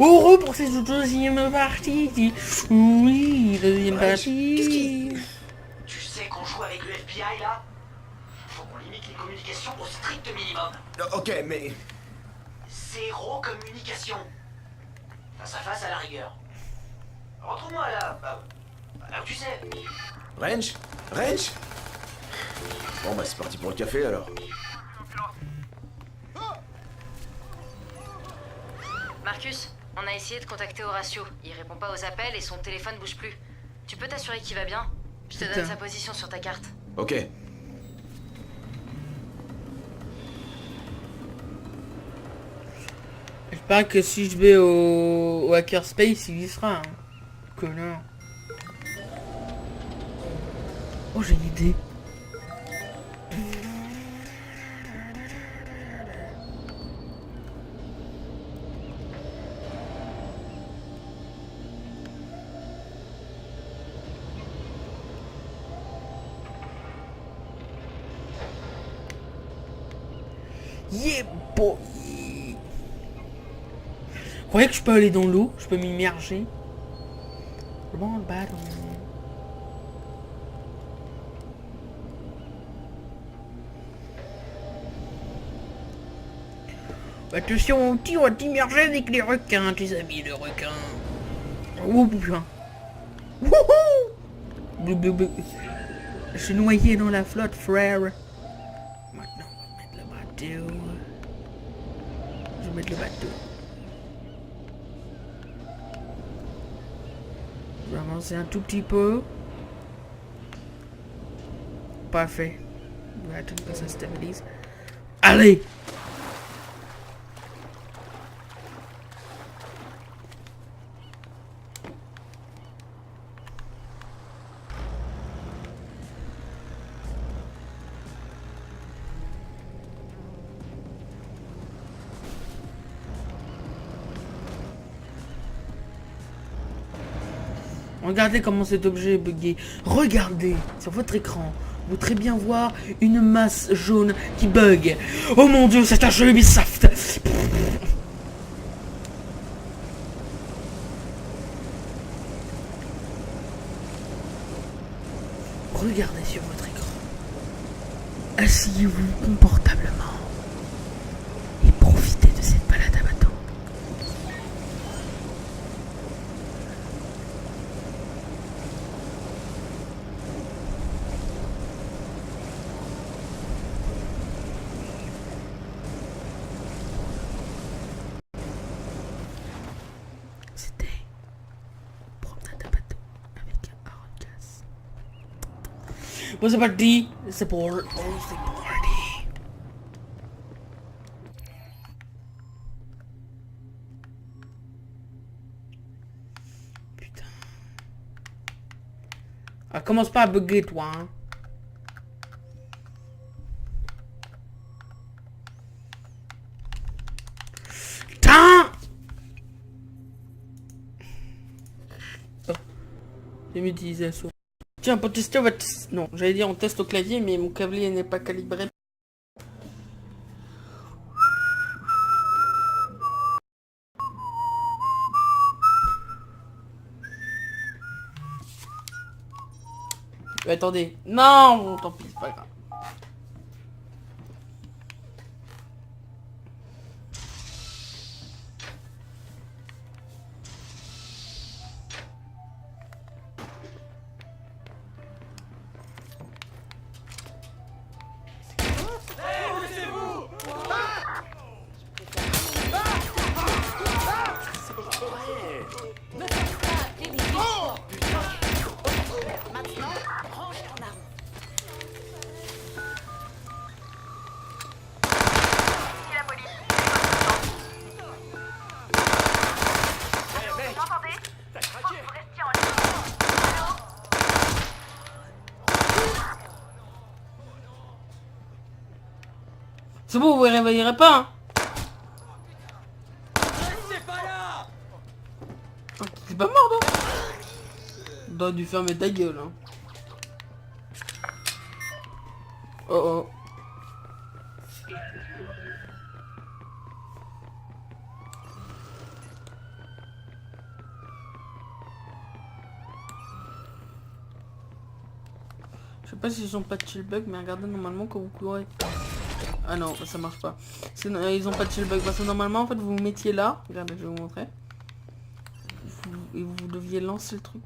Heureux pour cette deuxième partie. Oui, deuxième partie. Qu'est-ce qui... Tu sais qu'on joue avec le FBI là? Faut qu'on limite les communications au strict minimum. Ok, mais... Zéro communication. Face à face à la rigueur. Retrouve-moi là, là où tu sais. Range? Range? Bon bah c'est parti pour le café alors. Marcus, on a essayé de contacter Horatio. Il répond pas aux appels et son téléphone bouge plus. Tu peux t'assurer qu'il va bien? Je te donne sa position sur ta carte. Ok. J'espère que si je vais au Hackerspace, il y sera. Hein. Connard. Oh, j'ai une idée. Yeah, boy. Vous croyez que je peux aller dans l'eau? Je peux m'immerger? Bon, ballon. Attention, on va t'immerger avec les requins, tes amis, les requins. Oh putain. Wouhou! Je suis noyé dans la flotte, frère. Maintenant, on va mettre le bateau. Je vais mettre le bateau. Je vais avancer un tout petit peu. Parfait. Je vais attendre que ça se stabilise. Allez! Regardez comment cet objet est bugué. Regardez sur votre écran. Vous pouvez très bien voir une masse jaune qui bug. Oh mon dieu, c'est un jeu Ubisoft. Regardez sur votre écran. Asseyez-vous confortablement et profitez de cette balade à bateau. C'était promenade à bateau avec un Arcas. Bon, c'est parti. C'est pour... Oh, c'est parti. Putain. Ah, commence pas à bugger, toi, hein. Putain. Oh. J'ai mis d'utilisation. Tiens, pour tester, on va tester... Non, j'allais dire on teste au clavier, mais mon clavier n'est pas calibré. Attendez. Non, tant pis, c'est pas grave. C'est bon, vous ne réveillerez pas, hein. Oh, t'es pas mort, non? T'aurais dû fermer ta gueule, hein. Oh oh. sais pas s'ils ont pas de chill bug, mais regardez normalement quand vous courez. Ah non, ça marche pas. Ils ont pas de chill bug parce que normalement en fait vous vous mettiez là. Regardez, je vais vous montrer. Et vous deviez lancer le truc.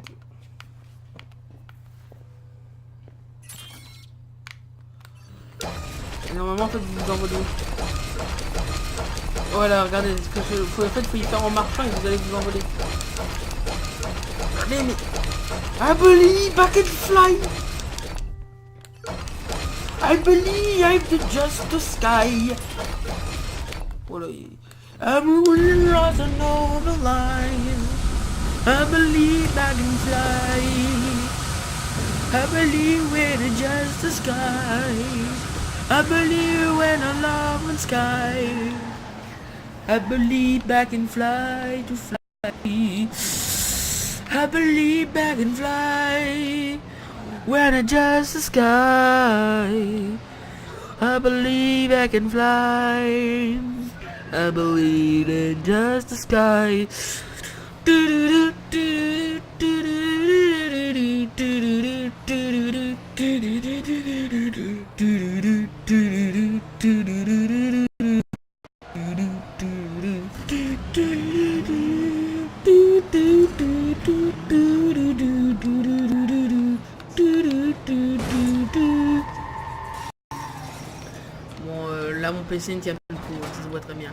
Et normalement en fait vous vous envolez. Voilà, regardez, en fait il faut y faire en marchant et vous allez vous envoler. Regardez, mais... I believe I can fly. I believe I'm just the sky. Voilà. I'm rising over the line. I believe I can fly. I believe we're just the sky. I believe when I love the sky. I believe I can fly to fly. I believe I can fly when I just the sky. I believe I can fly. I believe in just the sky. Bon, là mon PC ne tient pas le coup, ça se voit très bien.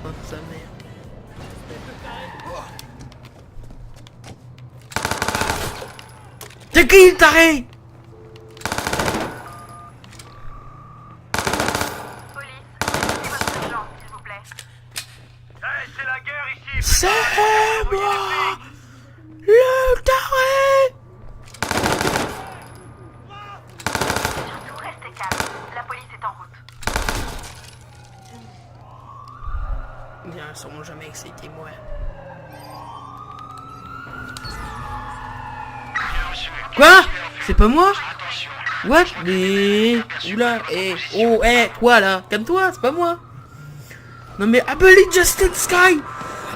Oh, sa mère. T'es qui, taré? Police, c'est votre agent, s'il vous plaît. Hey, c'est la guerre ici. C'est moi, le taré. Surtout, restez calme. La police est en route. Ils ne seront jamais excités, moi. Quoi? C'est pas moi? What? Mais... Oula, oh, quoi là? Calme-toi, c'est pas moi. Non mais I believe just in the sky.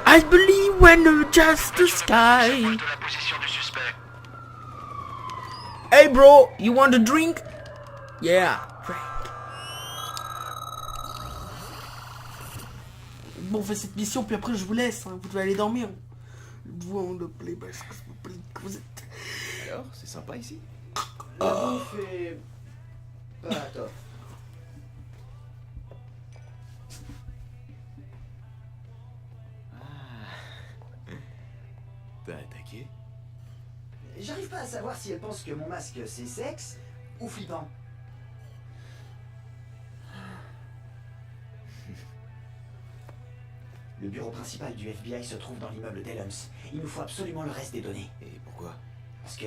I believe when just the sky. De la position du suspect. Hey bro, you want a drink? Yeah, drink. Bon, on fait cette mission, puis après je vous laisse, hein. Vous devez aller dormir. Vous, on le plaît, parce que vous êtes... Alors, c'est sympa ici? La bouffe est... pas top. T'as attaqué? J'arrive pas à savoir si elle pense que mon masque c'est sexe ou flippant. Le bureau principal du FBI se trouve dans l'immeuble d'Elms. Il nous faut absolument le reste des données. Et pourquoi? Parce que...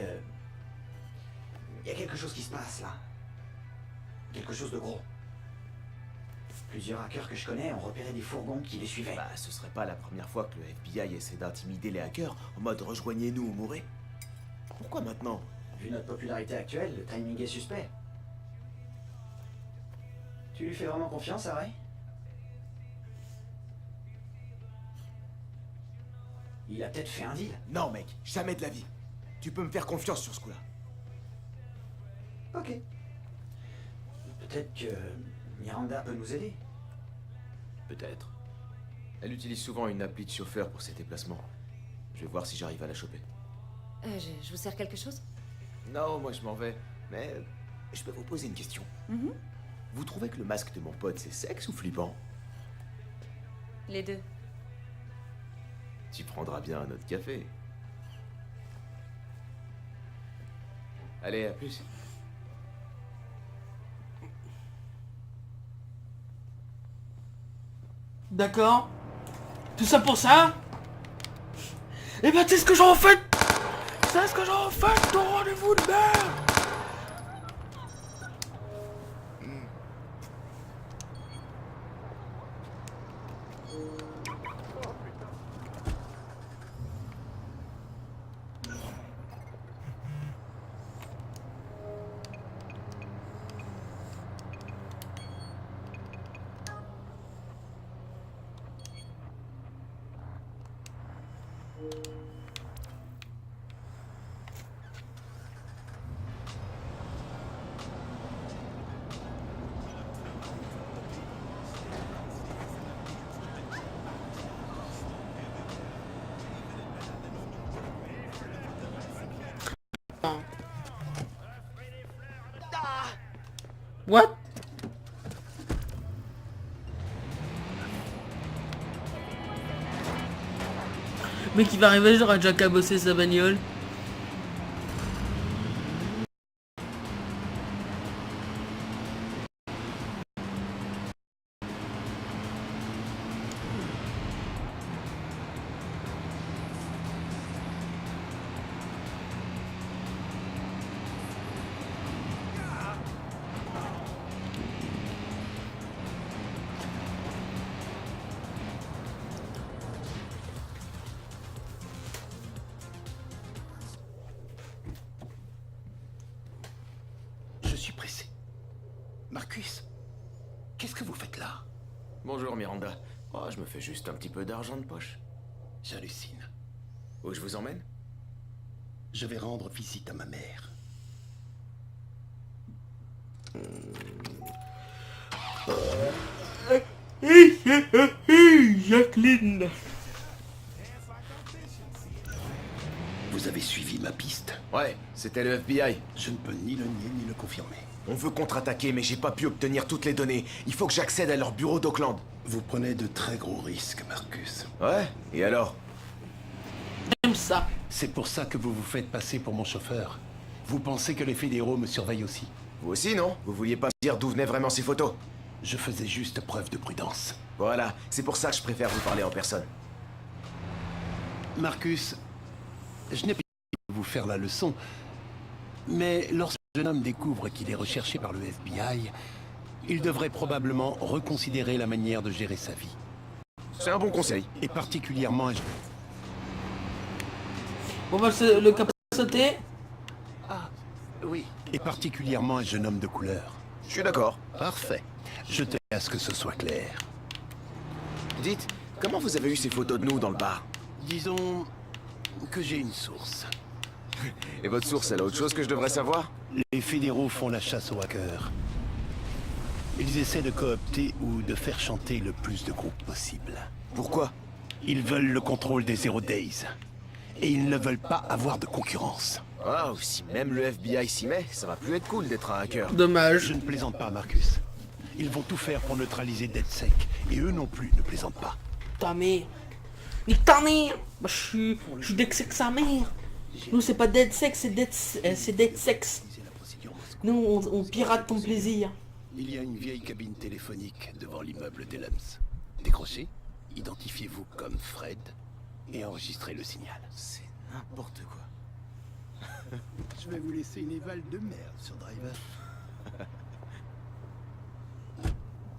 il y a quelque chose qui se passe là. Quelque chose de gros. Plusieurs hackers que je connais ont repéré des fourgons qui les suivaient. Bah, ce serait pas la première fois que le FBI essaie d'intimider les hackers en mode rejoignez-nous ou mourrez. Pourquoi maintenant? Vu notre popularité actuelle, le timing est suspect. Tu lui fais vraiment confiance, Ray? Il a peut-être fait un deal. Non mec, jamais de la vie. Tu peux me faire confiance sur ce coup-là. Ok. Peut-être que Miranda peut nous aider. Peut-être. Elle utilise souvent une appli de chauffeur pour ses déplacements. Je vais voir si j'arrive à la choper. Je vous sers quelque chose? Non, moi je m'en vais. Mais je peux vous poser une question. Vous trouvez que le masque de mon pote c'est sexe ou flippant? Les deux. Tu prendras bien un autre café. Allez, à plus. D'accord. Tout ça pour ça? Eh ben, c'est ce que j'en fais. C'est ce que j'en fais, ton rendez-vous de merde. What? Mais qui va arriver genre à déjà cabosser sa bagnole. Je suis pressé. Marcus, qu'est-ce que vous faites là? Bonjour Miranda. Oh, je me fais juste un petit peu d'argent de poche. J'hallucine. Où je vous emmène? Je vais rendre visite à ma mère. Jacqueline. Vous avez suivi ma piste. Ouais, c'était le FBI. Je ne peux ni le nier ni le confirmer. On veut contre-attaquer, mais j'ai pas pu obtenir toutes les données. Il faut que j'accède à leur bureau d'Oakland. Vous prenez de très gros risques, Marcus. Ouais? Et alors? J'aime ça. C'est pour ça que vous vous faites passer pour mon chauffeur. Vous pensez que les fédéraux me surveillent aussi? Vous aussi, non? Vous vouliez pas me dire d'où venaient vraiment ces photos? Je faisais juste preuve de prudence. Voilà, c'est pour ça que je préfère vous parler en personne. Marcus, je n'ai pas envie de vous faire la leçon, mais lorsque le jeune homme découvre qu'il est recherché par le FBI, il devrait probablement reconsidérer la manière de gérer sa vie. C'est un bon conseil. Et particulièrement... Bon bah le cap sauté. Ah, oui. Et particulièrement un jeune homme de couleur. Je suis d'accord. Parfait. Je tiens à ce que ce soit clair. Dites, comment vous avez eu ces photos de nous dans le bar? Disons que j'ai une source. Et votre source, elle a autre chose que je devrais savoir? Les fédéraux font la chasse aux hackers. Ils essaient de coopter ou de faire chanter le plus de groupes possible. Pourquoi? Ils veulent le contrôle des Zero Days. Et ils ne veulent pas avoir de concurrence. Waouh, si même le FBI s'y met, ça va plus être cool d'être un hacker. Dommage. Je ne plaisante pas, Marcus. Ils vont tout faire pour neutraliser DeadSec. Et eux non plus ne plaisantent pas. Ta mère. Nique ta mère. Bah, je suis DeadSec sa mère. Nous c'est pas DeadSec, c'est DeadSex. Nous on pirate ton plaisir. Il y a une vieille cabine téléphonique devant l'immeuble d'Elams. Décrochez, identifiez-vous comme Fred et enregistrez le signal. C'est n'importe quoi. Je vais vous laisser une éval de merde sur Driver.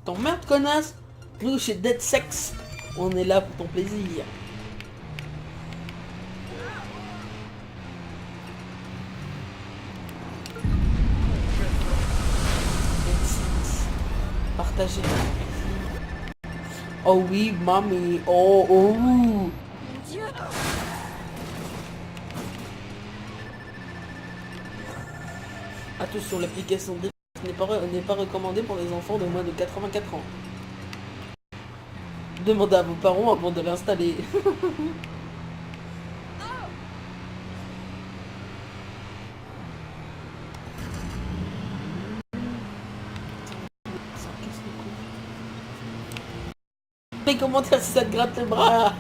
T'emmerdes connasse. Nous chez DeadSex, on est là pour ton plaisir. Partagez. Oh oui, mamie. Oh, oh. Attention, l'application n'est pas recommandée pour les enfants de moins de 84 ans. Demandez à vos parents avant de l'installer. Les commentaires si ça te gratte le bras.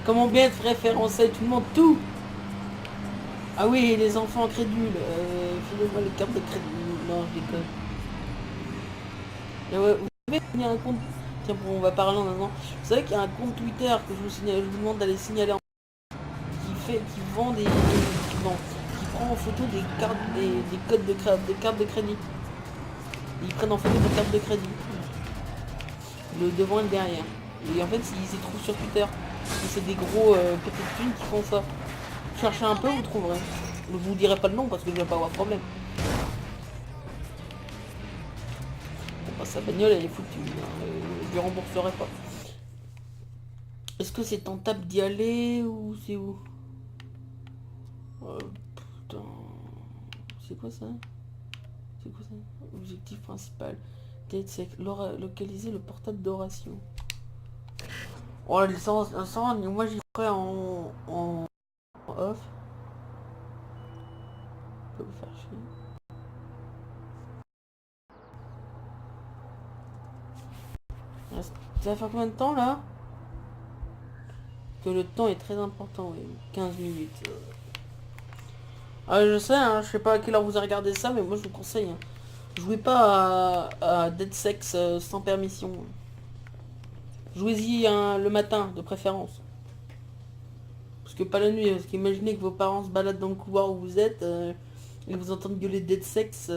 Comment bien être référencé, tout le monde, tout. Ah oui, les enfants crédules. Filez-moi les cartes de crédit. Non, je déconne. Et ouais, vous savez qu'il y a un compte... Tiens, on va parler en avant. Vous savez qu'il y a un compte Twitter que je vous demande d'aller signaler en... qui vend des... qui prend en photo des cartes, des codes des cartes de crédit. Ils prennent en photo des cartes de crédit. Le devant et le derrière. Et en fait, ils s'y trouvent sur Twitter. Et c'est des gros petites thunes qui font ça. Cherchez un peu, vous trouverez. Je vous dirai pas le nom parce que je vais pas avoir de problème. Bon, bah, sa bagnole elle est foutue. Je lui rembourserai pas. Est-ce que c'est tentable d'y aller ou c'est où? Putain. C'est quoi ça? C'est quoi ça? Objectif principal. DeadSec. Localiser le portable d'Horatio. Oh la licence, moi j'y ferai en off. Je peux vous faire chier. Ça va faire combien de temps là? Que le temps est très important, oui. 15 minutes. Ah, je sais, hein, je sais pas à quelle heure vous avez regardé ça, mais moi je vous conseille. Hein. Jouez pas à Dead Sex sans permission. Jouez-y hein, le matin, de préférence. Parce que pas la nuit, parce qu'imaginez que vos parents se baladent dans le couloir où vous êtes, et vous entendent gueuler Dead Sex,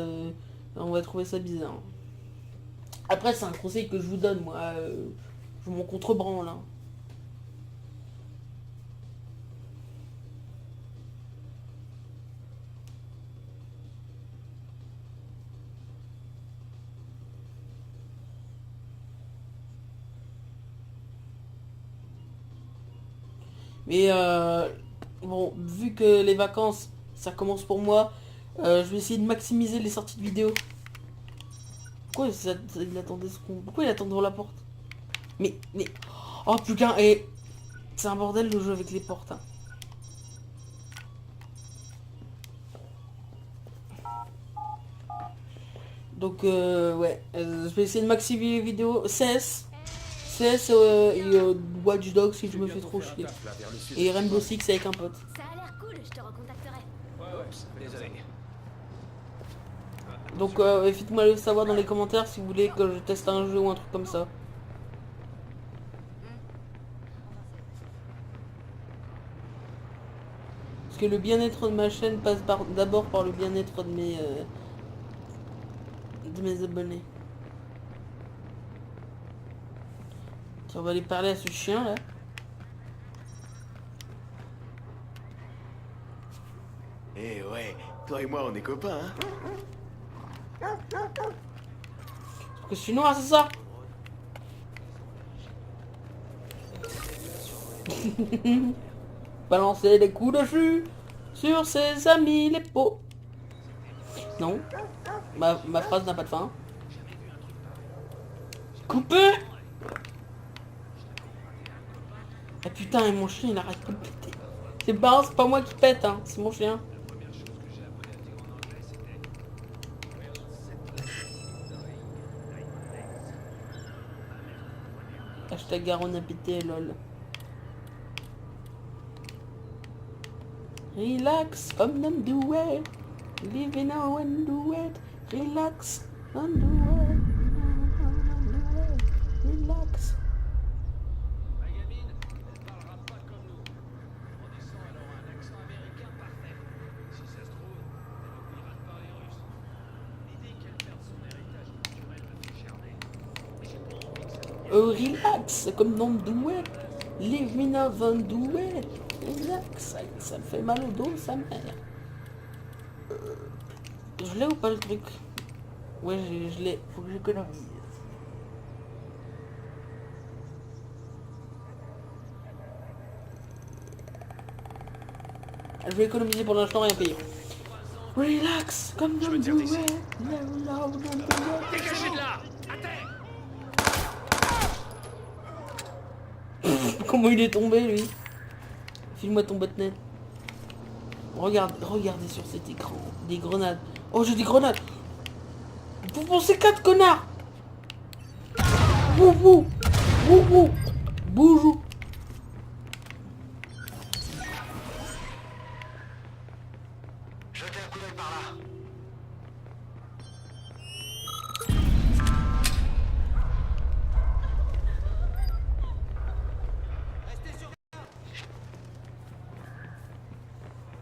on va trouver ça bizarre. Après, c'est un conseil que je vous donne, moi. Je m'en contrebranle. Hein. Mais bon, vu que les vacances, ça commence pour moi, je vais essayer de maximiser les sorties de vidéos. Pourquoi il attendait ce con? Pourquoi il attend devant la porte? Mais... Oh putain, et... C'est un bordel le jeu avec les portes. Hein. Donc ouais, je vais essayer de maximiser les vidéos. CS et Watch Dogs si je me fais trop chier. Et Rainbow Six avec un pote. Ça a l'air cool, je te recontacterai. Désolé. Donc faites-moi le savoir dans les commentaires si vous voulez que je teste un jeu ou un truc comme ça. Parce que le bien-être de ma chaîne passe d'abord par le bien-être de mes abonnés. Tiens, on va aller parler à ce chien là. Eh ouais, toi et moi on est copains, hein. Parce que je suis noir, c'est ça? Balancer des coups de jus sur ses amis les pots. Non. Ma phrase n'a pas de fin. Coupé. Ah putain, et mon chien il arrête pas de péter. C'est pas moi qui pète, hein, c'est mon chien. Hashtag Garonne a pété, lol. Relax, come and do it. Live now and do it. Relax, and do it. Relax. Relax, comme dans Douai. Live me now and do it. Relax, ça me fait mal au dos, sa mère. Je l'ai ou pas le truc? Ouais, je l'ai. Faut que j'économise. Je vais économiser pour l'instant, rien payer. Relax, comme dans Douai. Dégagez de là! Comment il est tombé lui? File-moi ton botnet. Regardez sur cet écran. Des grenades. Oh j'ai des grenades. Vous pensez 4 connards. Boubou. Boubou. Boujou. Jetez un coup d'œil par là.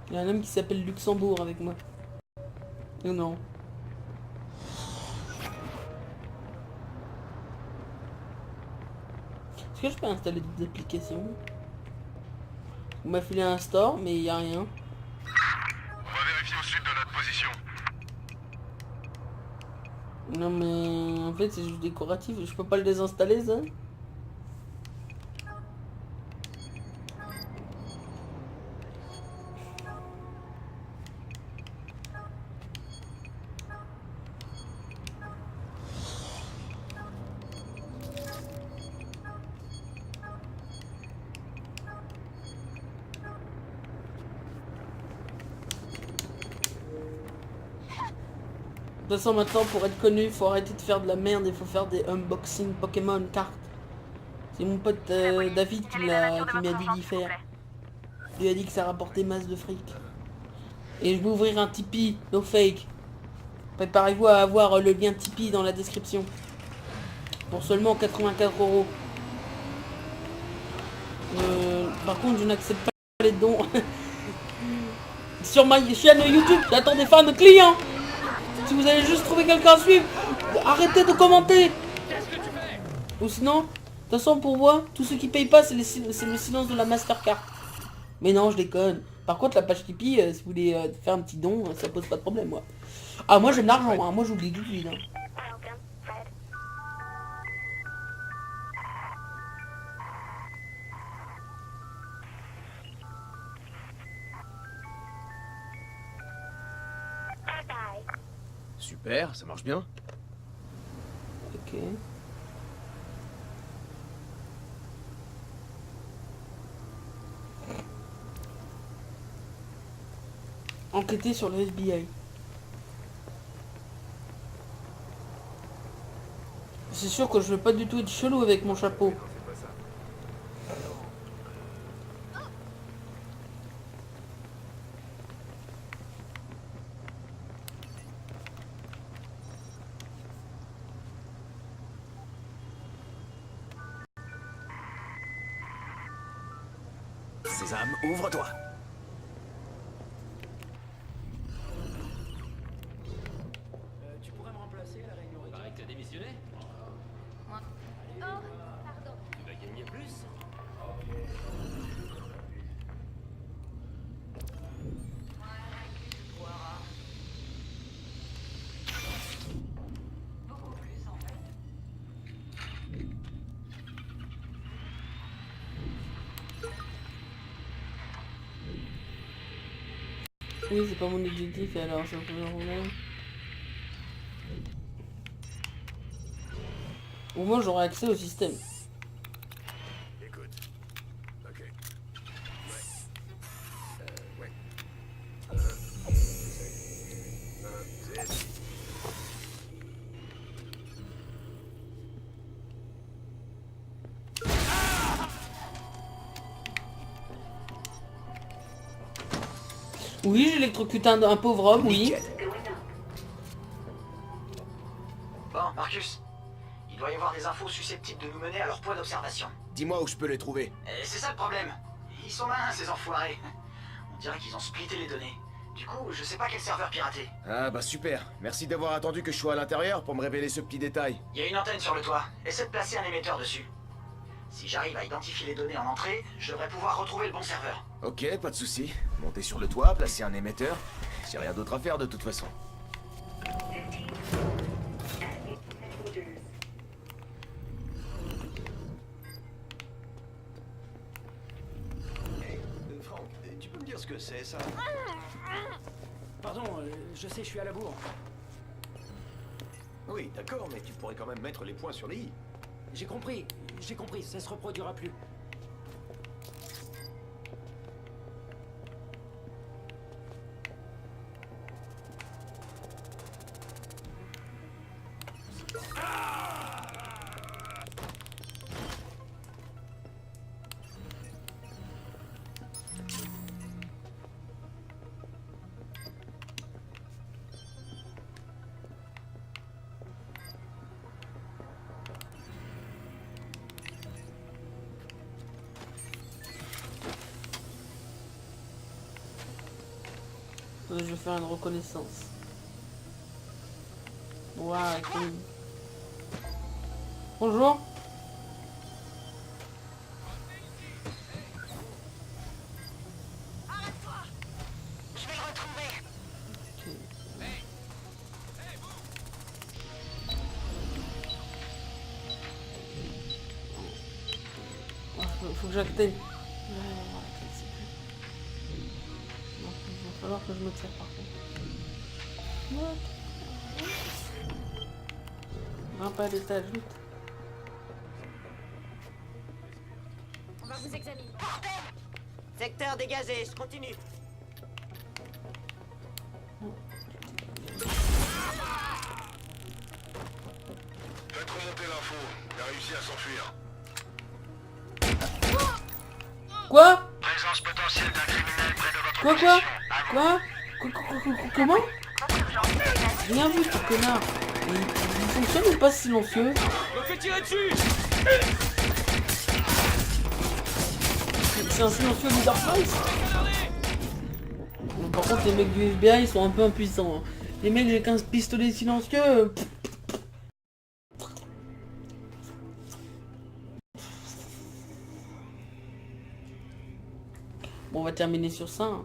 Il y a un homme qui s'appelle Luxembourg avec moi. Non, non. Est-ce que je peux installer des applications? On m'a filé un store, mais il n'y a rien. On va vérifier au sud de notre position. Non mais en fait c'est juste décoratif, je peux pas le désinstaller ça? De toute façon maintenant pour être connu, il faut arrêter de faire de la merde, il faut faire des unboxing Pokémon cartes. C'est mon pote David qui m'a dit d'y faire. Il lui a dit que ça rapportait masse de fric. Et je vais ouvrir un Tipeee, no fake. Préparez-vous à avoir le lien Tipeee dans la description. Pour seulement 84 €. Par contre, je n'accepte pas les dons. Sur ma chaîne YouTube, j'attends des fans clients. Si vous avez juste trouvé quelqu'un à suivre, arrêtez de commenter. Ou sinon, de toute façon, pour moi, tous ceux qui payent pas, c'est le silence de la Mastercard. Mais non, je déconne. Par contre, la page Tipeee, si vous voulez faire un petit don, ça pose pas de problème, moi. Ah, moi j'aime l'argent, hein. Moi j'oublie tout de suite. Hein. Super, ça marche bien. Ok. Enquêter sur le FBI. C'est sûr que je veux pas du tout être chelou avec mon chapeau. Sésame, ouvre-toi. Tu pourrais me remplacer à la réunion. Il paraît que t'as démissionné. Moi. Oh, pardon. Tu vas gagner plus. Oui, c'est pas mon objectif, et alors ça pose un problème. Au moins j'aurai accès au système. Écoute. Ok. Ouais. Oui, j'électrocute un pauvre homme, oui. Bon, Marcus. Il doit y avoir des infos susceptibles de nous mener à leur point d'observation. Dis-moi où je peux les trouver. Et c'est ça le problème. Ils sont malins, ces enfoirés. On dirait qu'ils ont splitté les données. Du coup, je sais pas quel serveur pirater. Ah bah super. Merci d'avoir attendu que je sois à l'intérieur pour me révéler ce petit détail. Il y a une antenne sur le toit. Essaie de placer un émetteur dessus. Si j'arrive à identifier les données en entrée, je devrais pouvoir retrouver le bon serveur. Ok, pas de souci. Monter sur le toit, placer un émetteur. J'ai rien d'autre à faire de toute façon. Franck, tu peux me dire ce que c'est, ça? Pardon, je sais, je suis à la bourre. Oui, d'accord, mais tu pourrais quand même mettre les points sur les i. J'ai compris, ça se reproduira plus. Je vais faire une reconnaissance. Waouh, cool. Bonjour. Je vais le retrouver. Faut que j'atteigne. Il va falloir que je me tire par contre. Grimpe à l'étage, vite. On va vous examiner. Secteur dégagé, je continue. Faites remonter l'info. Il a réussi à s'enfuir. Quoi Comment? Rien vu, ce connard. Il fonctionne ou pas silencieux? C'est un silencieux Leaderface. Bon, par contre, les mecs du FBI ils sont un peu impuissants. Hein. Les mecs, j'ai 15 pistolets silencieux. Bon, on va terminer sur ça. Hein.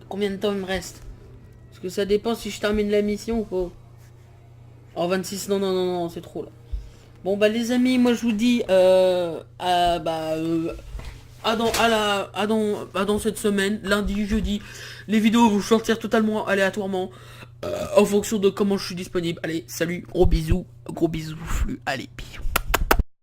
Combien de temps il me reste? Parce que ça dépend si je termine la mission ou pas. Oh, 26, non, c'est trop là. Bon, bah les amis, moi je vous dis dans cette semaine, lundi, jeudi, les vidéos vont sortir totalement aléatoirement en fonction de comment je suis disponible. Allez, salut, gros bisous flux, allez, bisous.